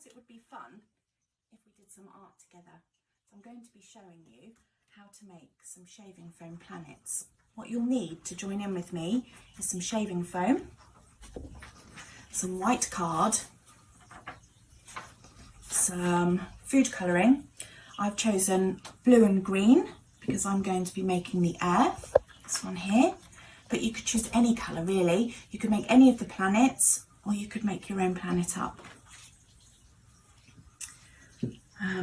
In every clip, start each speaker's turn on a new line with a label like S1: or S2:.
S1: thought it would be fun if we did some art together. So I'm going to be showing you how to make some shaving foam planets. What you'll need to join in with me is some shaving foam, some white card, some food colouring. I've chosen blue and green because I'm going to be making the air, this one here, but you could choose any colour really. You could make any of the planets or you could make your own planet up.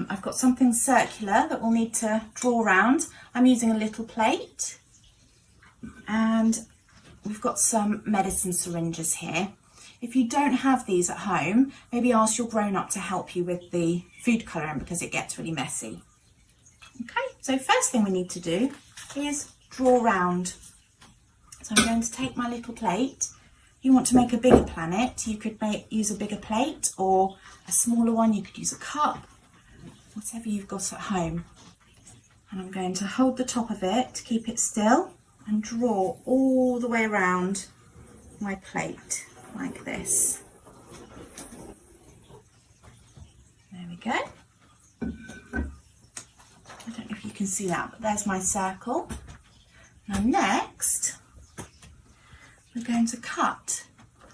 S1: I've got something circular that we'll need to draw around. I'm using a little plate and we've got some medicine syringes here. If you don't have these at home, maybe ask your grown-up to help you with the food colouring because it gets really messy. Okay, so first thing we need to do is draw round. So I'm going to take my little plate. If you want to make a bigger planet, you could use a bigger plate, or a smaller one, you could use a cup, whatever you've got at home. And I'm going to hold the top of it to keep it still and draw all the way around my plate like this. There we go. I don't know if you can see that, but there's my circle. Now next, we're going to cut,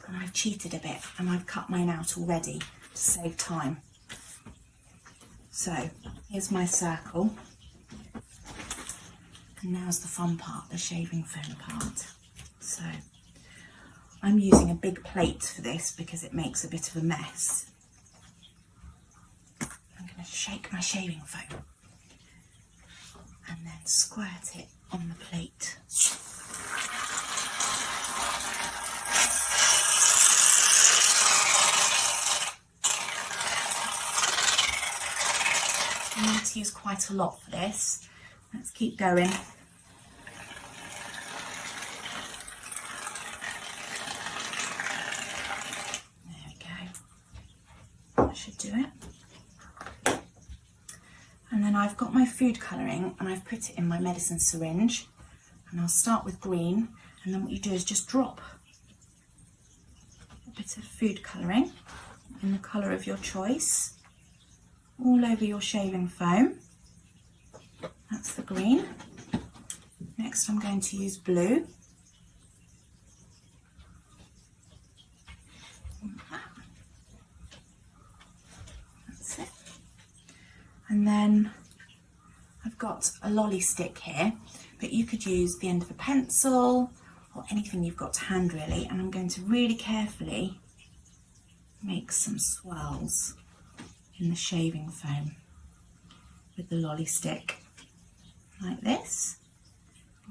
S1: and I've cheated a bit and I've cut mine out already to save time. So here's my circle, and now's the fun part, the shaving foam part. So I'm using a big plate for this because it makes a bit of a mess. I'm going to shake my shaving foam and then squirt it on the plate. I need to use quite a lot for this. Let's keep going. There we go. That should do it. And then I've got my food colouring and I've put it in my medicine syringe. And I'll start with green, and then what you do is just drop a bit of food colouring in the colour of your choice all over your shaving foam. That's the green. Next I'm going to use blue. That's it. And then I've got a lolly stick here, but you could use the end of a pencil or anything you've got to hand really, and I'm going to really carefully make some swirls in the shaving foam with the lolly stick, like this.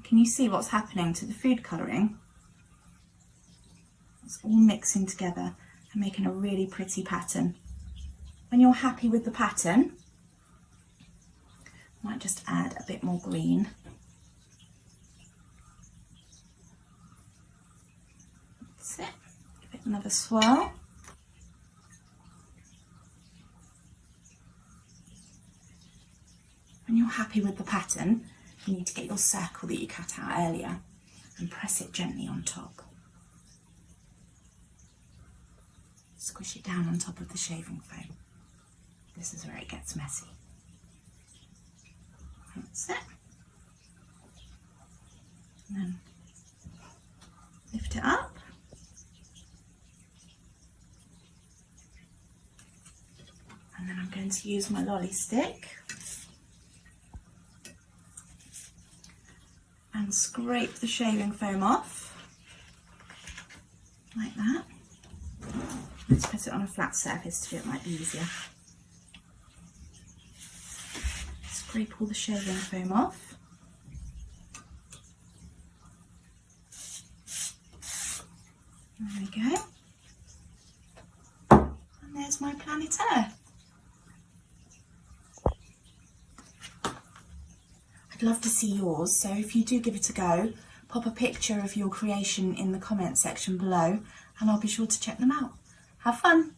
S1: Can you see what's happening to the food colouring? It's all mixing together and making a really pretty pattern. When you're happy with the pattern, I might just add a bit more green. That's it. Give it another swirl. When you're happy with the pattern, you need to get your circle that you cut out earlier and press it gently on top. Squish it down on top of the shaving foam. This is where it gets messy. That's it. And then lift it up. And then I'm going to use my lolly stick and scrape the shaving foam off, like that. Let's put it on a flat surface to do it might be easier. Scrape all the shaving foam off. There we go. And there's my planet Earth. I'd love to see yours, so if you do give it a go, pop a picture of your creation in the comment section below and I'll be sure to check them out. Have fun!